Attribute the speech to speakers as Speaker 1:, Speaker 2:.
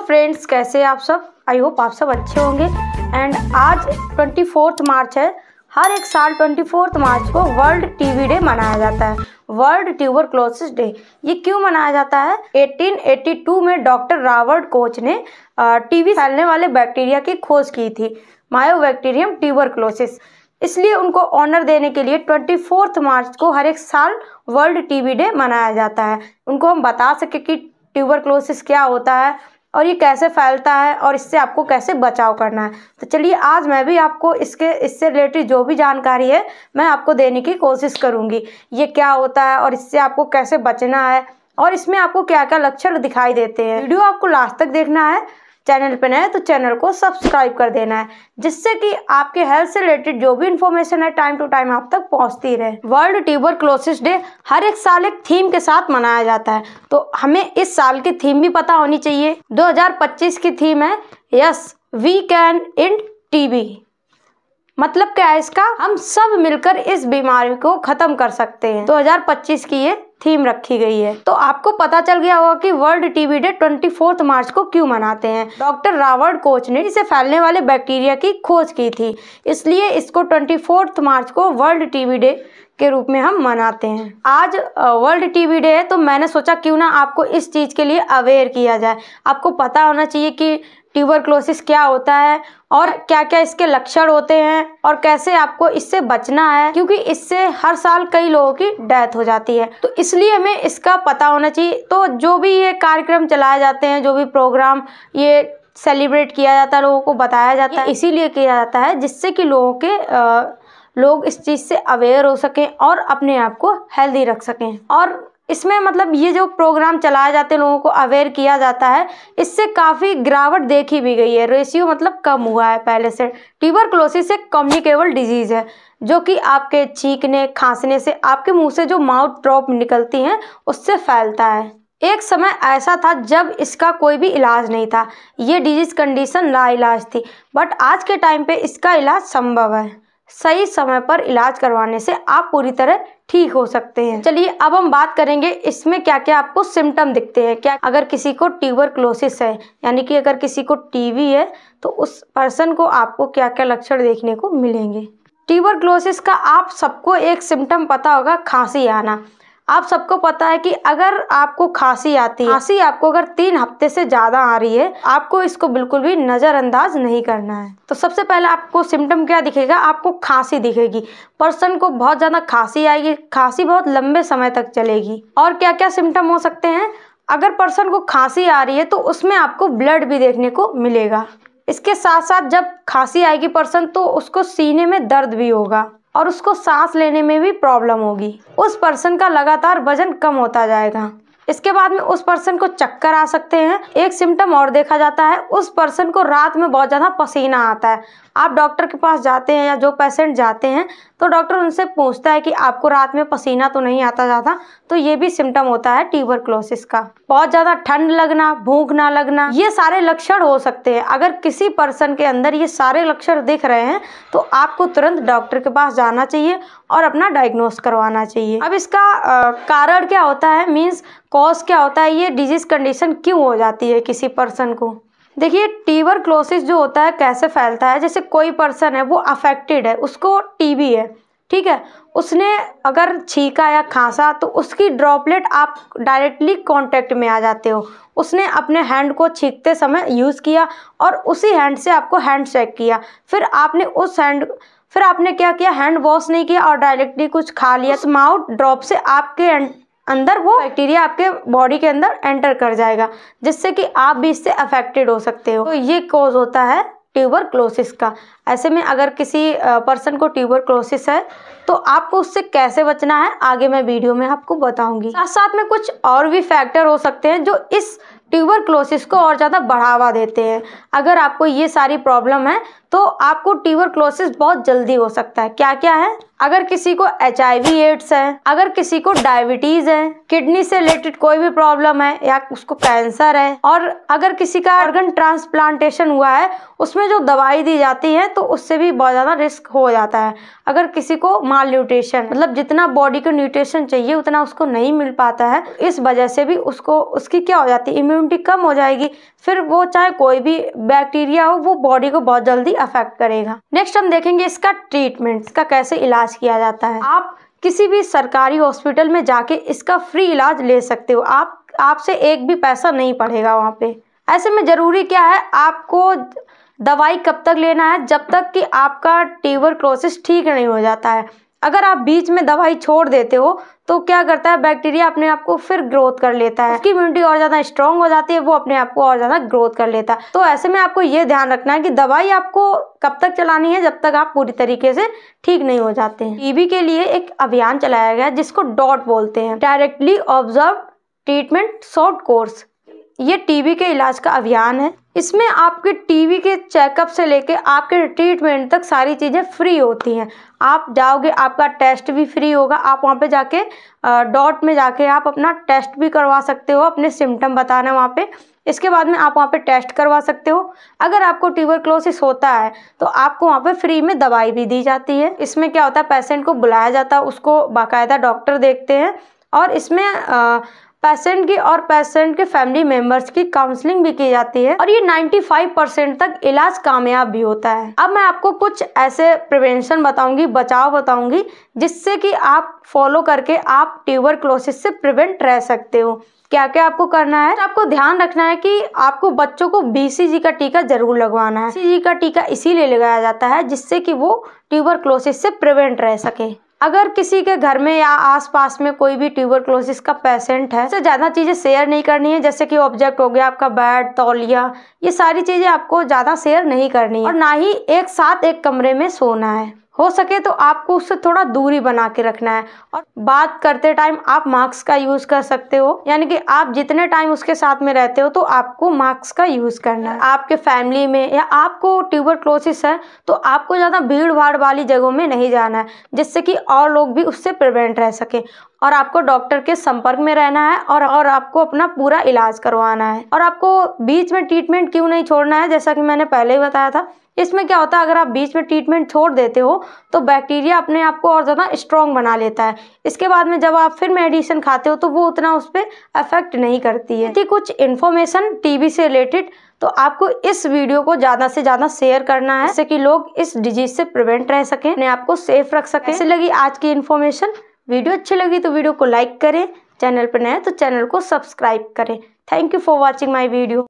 Speaker 1: Friends, कैसे आप सब। आई होप आप सब अच्छे होंगे। एंड आज 24 मार्च है। हर एक साल 24 मार्च को वर्ल्ड टीबी डे मनाया जाता है, वर्ल्ड ट्यूबरक्लोसिस डे। ये क्यों मनाया जाता है? 1882 में डॉक्टर रॉबर्ट कोच ने टीबी फैलने वाले बैक्टीरिया की खोज की थी, मायोबैक्टीरियम ट्यूबरक्लोसिस। इसलिए उनको ऑनर देने के लिए 24 मार्च को हर एक साल वर्ल्ड टीबी डे मनाया जाता है। उनको हम बता सके कि ट्यूबरक्लोसिस क्या होता है और ये कैसे फैलता है और इससे आपको कैसे बचाव करना है। तो चलिए आज मैं भी आपको इससे रिलेटेड जो भी जानकारी है मैं आपको देने की कोशिश करूँगी। ये क्या होता है और इससे आपको कैसे बचना है और इसमें आपको क्या क्या लक्षण दिखाई देते हैं। वीडियो आपको लास्ट तक देखना है। चैनल पे नए हैं तो चैनल को सब्सक्राइब कर देना है, जिससे कि आपके हेल्थ से रिलेटेड जो भी इंफॉर्मेशन है टाइम टू टाइम आप तक पहुंचती रहे। वर्ल्ड ट्यूबरक्लोसिस डे हर एक साल एक थीम के साथ मनाया जाता है, तो हमें इस साल की थीम भी पता होनी चाहिए। 2025 की थीम है yes we can end TB. मतलब क्या है इसका? हम सब मिलकर इस बीमारी को खत्म कर सकते हैं। 2025 की ये थीम रखी गई है। तो आपको पता चल गया होगा कि वर्ल्ड टीबी डे 24 मार्च को क्यों मनाते हैं। डॉक्टर रॉबर्ट कोच ने इसे फैलने वाले बैक्टीरिया की खोज की थी, इसलिए इसको 24 मार्च को वर्ल्ड टीबी डे के रूप में हम मनाते हैं। आज वर्ल्ड टीबी डे है, तो मैंने सोचा क्यों ना आपको इस चीज़ के लिए अवेयर किया जाए। आपको पता होना चाहिए कि ट्यूबरक्लोसिस क्या होता है और क्या क्या इसके लक्षण होते हैं और कैसे आपको इससे बचना है, क्योंकि इससे हर साल कई लोगों की डेथ हो जाती है। तो इसलिए हमें इसका पता होना चाहिए। तो जो भी ये कार्यक्रम चलाए जाते हैं, जो भी प्रोग्राम ये सेलिब्रेट किया जाता है, लोगों को बताया जाता है, इसीलिए किया जाता है जिससे कि लोग इस चीज़ से अवेयर हो सकें और अपने आप को हेल्दी रख सकें। और इसमें मतलब ये जो प्रोग्राम चलाए जाते हैं, लोगों को अवेयर किया जाता है, इससे काफ़ी गिरावट देखी भी गई है। रेशियो मतलब कम हुआ है पहले से। ट्यूबरक्लोसिस एक कम्युनिकेबल डिजीज़ है जो कि आपके छींकने खांसने से, आपके मुंह से जो माउथ ड्रॉप निकलती हैं उससे फैलता है। एक समय ऐसा था जब इसका कोई भी इलाज नहीं था, ये डिजीज़ कंडीशन लाइलाज थी, बट आज के टाइम पे इसका इलाज संभव है। सही समय पर इलाज करवाने से आप पूरी तरह ठीक हो सकते हैं। चलिए अब हम बात करेंगे इसमें क्या क्या आपको सिम्टम दिखते हैं। क्या अगर किसी को ट्यूबरक्लोसिस है, यानी कि अगर किसी को टीबी है, तो उस पर्सन को आपको क्या क्या लक्षण देखने को मिलेंगे। ट्यूबरक्लोसिस का आप सबको एक सिम्टम पता होगा, खांसी आना। आप सबको पता है कि अगर आपको खांसी आती है, खांसी आपको अगर 3 हफ्ते से ज़्यादा आ रही है, आपको इसको बिल्कुल भी नज़रअंदाज नहीं करना है। तो सबसे पहले आपको सिम्टम क्या दिखेगा? आपको खांसी दिखेगी। पर्सन को बहुत ज़्यादा खांसी आएगी, खांसी बहुत लंबे समय तक चलेगी। और क्या क्या सिम्टम हो सकते हैं? अगर पर्सन को खांसी आ रही है तो उसमें आपको ब्लड भी देखने को मिलेगा। इसके साथ साथ जब खांसी आएगी पर्सन, तो उसको सीने में दर्द भी होगा और उसको सांस लेने में भी प्रॉब्लम होगी। उस पर्सन का लगातार वजन कम होता जाएगा। इसके बाद में उस पर्सन को चक्कर आ सकते हैं। एक सिम्टम और देखा जाता है, उस पर्सन को रात में बहुत ज़्यादा पसीना आता है। आप डॉक्टर के पास जाते हैं या जो पेशेंट जाते हैं तो डॉक्टर उनसे पूछता है कि आपको रात में पसीना तो नहीं आता ज़्यादा, तो ये भी सिम्टम होता है ट्यूबरक्लोसिस का। बहुत ज़्यादा ठंड लगना, भूख ना लगना, ये सारे लक्षण हो सकते हैं। अगर किसी पर्सन के अंदर ये सारे लक्षण दिख रहे हैं तो आपको तुरंत डॉक्टर के पास जाना चाहिए और अपना डायग्नोस करवाना चाहिए। अब इसका कारण क्या होता है, मीन्स कॉज क्या होता है, ये डिजीज कंडीशन क्यों हो जाती है किसी पर्सन को। देखिए ट्यूबरक्लोसिस जो होता है कैसे फैलता है। जैसे कोई पर्सन है वो अफेक्टेड है, उसको टीबी है, ठीक है, उसने अगर छींका या खांसा तो उसकी ड्रॉपलेट आप डायरेक्टली कांटेक्ट में आ जाते हो। उसने अपने हैंड को छींकते समय यूज़ किया और उसी हैंड से आपको हैंड शेक किया, फिर आपने क्या किया, हैंड वॉश नहीं किया और डायरेक्टली कुछ खा लिया, तो माउथ ड्रॉप से आपके अंदर वो बैक्टीरिया आपके बॉडी के अंदर एंटर कर जाएगा, जिससे कि आप भी इससे अफेक्टेड हो सकते हो। तो ये कॉज होता है ट्यूबरक्लोसिस का। ऐसे में अगर किसी पर्सन को ट्यूबरक्लोसिस है तो आपको उससे कैसे बचना है आगे मैं वीडियो में आपको बताऊंगी। साथ साथ में कुछ और भी फैक्टर हो सकते हैं जो इस ट्यूबरक्लोसिस को और ज़्यादा बढ़ावा देते हैं। अगर आपको ये सारी प्रॉब्लम है तो आपको ट्यूबरक्लोसिस बहुत जल्दी हो सकता है। क्या क्या है? अगर किसी को HIV एड्स है, अगर किसी को डायबिटीज़ है, किडनी से रिलेटेड कोई भी प्रॉब्लम है या उसको कैंसर है, और अगर किसी का ऑर्गन ट्रांसप्लांटेशन हुआ है उसमें जो दवाई दी जाती है तो उससे भी बहुत ज़्यादा रिस्क हो जाता है। अगर किसी को माल न्यूट्रिशन, मतलब जितना बॉडी को न्यूट्रिशन चाहिए उतना उसको नहीं मिल पाता है, इस वजह से भी उसकी क्या हो जाती है, इम्यूनिटी इम्यूनिटी कम हो जाएगी, फिर वो चाहे कोई भी बैक्टीरिया हो वो बॉडी को बहुत जल्दी अफेक्ट करेगा। नेक्स्ट हम देखेंगे इसका ट्रीटमेंट, इसका कैसे इलाज किया जाता है। आप किसी भी सरकारी हॉस्पिटल में जाके इसका फ्री इलाज ले सकते हो। आपसे एक भी पैसा नहीं पड़ेगा वहाँ पे। ऐसे में ज़रूरी क्या है, आपको दवाई कब तक लेना है, जब तक कि आपका ट्यूबरक्लोसिस ठीक नहीं हो जाता है। अगर आप बीच में दवाई छोड़ देते हो तो क्या करता है, बैक्टीरिया अपने आप को फिर ग्रोथ कर लेता है, उसकी इम्यूनिटी और ज़्यादा स्ट्रांग हो जाती है, वो अपने आप को और ज़्यादा ग्रोथ कर लेता है। तो ऐसे में आपको ये ध्यान रखना है कि दवाई आपको कब तक चलानी है, जब तक आप पूरी तरीके से ठीक नहीं हो जाते हैं। टीबी के लिए एक अभियान चलाया गया जिसको डॉट बोलते हैं, directly observe treatment short course. ये टीबी के इलाज का अभियान है। इसमें आपके टीबी के चेकअप से लेके आपके ट्रीटमेंट तक सारी चीज़ें फ्री होती हैं। आप जाओगे, आपका टेस्ट भी फ्री होगा। आप वहाँ पे जाके डॉट में जाके आप अपना टेस्ट भी करवा सकते हो, अपने सिम्टम बताना वहाँ पे। इसके बाद में आप वहाँ पे टेस्ट करवा सकते हो। अगर आपको ट्यूबरक्लोसिस होता है तो आपको वहाँ पे फ्री में दवाई भी दी जाती है। इसमें क्या होता है, पेशेंट को बुलाया जाता है, उसको बाकायदा डॉक्टर देखते हैं और इसमें पेशेंट की और पेशेंट के फैमिली मेंबर्स की काउंसलिंग भी की जाती है और ये 95% तक इलाज कामयाब भी होता है। अब मैं आपको कुछ ऐसे प्रिवेंशन बताऊंगी, बचाव बताऊंगी, जिससे कि आप फॉलो करके आप ट्यूबरक्लोसिस से प्रिवेंट रह सकते हो। क्या क्या आपको करना है, आपको ध्यान रखना है कि आपको बच्चों को BCG का टीका जरूर लगवाना है। BCG का टीका इसीलिए लगाया जाता है जिससे कि वो ट्यूबरक्लोसिस से प्रिवेंट रह सके। अगर किसी के घर में या आसपास में कोई भी ट्यूबरक्लोसिस का पेशेंट है, उससे ज़्यादा चीज़ें शेयर नहीं करनी है, जैसे कि ऑब्जेक्ट हो गया आपका बेड, तौलिया, ये सारी चीज़ें आपको ज़्यादा शेयर नहीं करनी है और ना ही एक साथ एक कमरे में सोना है। हो सके तो आपको उससे थोड़ा दूरी बना के रखना है और बात करते टाइम आप मास्क का यूज़ कर सकते हो, यानी कि आप जितने टाइम उसके साथ में रहते हो तो आपको मास्क का यूज़ करना है। आपके फैमिली में या आपको ट्यूबरक्लोसिस है तो आपको ज़्यादा भीड़ भाड़ वाली जगहों में नहीं जाना है, जिससे कि और लोग भी उससे प्रिवेंट रह सके। और आपको डॉक्टर के संपर्क में रहना है और आपको अपना पूरा इलाज करवाना है। और आपको बीच में ट्रीटमेंट क्यों नहीं छोड़ना है, जैसा कि मैंने पहले ही बताया था। इसमें क्या होता है, अगर आप बीच में ट्रीटमेंट छोड़ देते हो तो बैक्टीरिया अपने आप को और ज़्यादा स्ट्रॉन्ग बना लेता है। इसके बाद में जब आप फिर मेडिसिन खाते हो तो वो उतना उस पर अफेक्ट नहीं करती है। कुछ इन्फॉर्मेशन टीबी से रिलेटेड, तो आपको इस वीडियो को ज़्यादा से ज़्यादा शेयर करना है, जिससे कि लोग इस डिजीज से प्रिवेंट रह सकें, अपने आप को सेफ रख सकें। ऐसे लगी आज की इन्फॉर्मेशन, वीडियो अच्छी लगी तो वीडियो को लाइक करें, चैनल पर नए तो चैनल को सब्सक्राइब करें। Thank you for watching my video.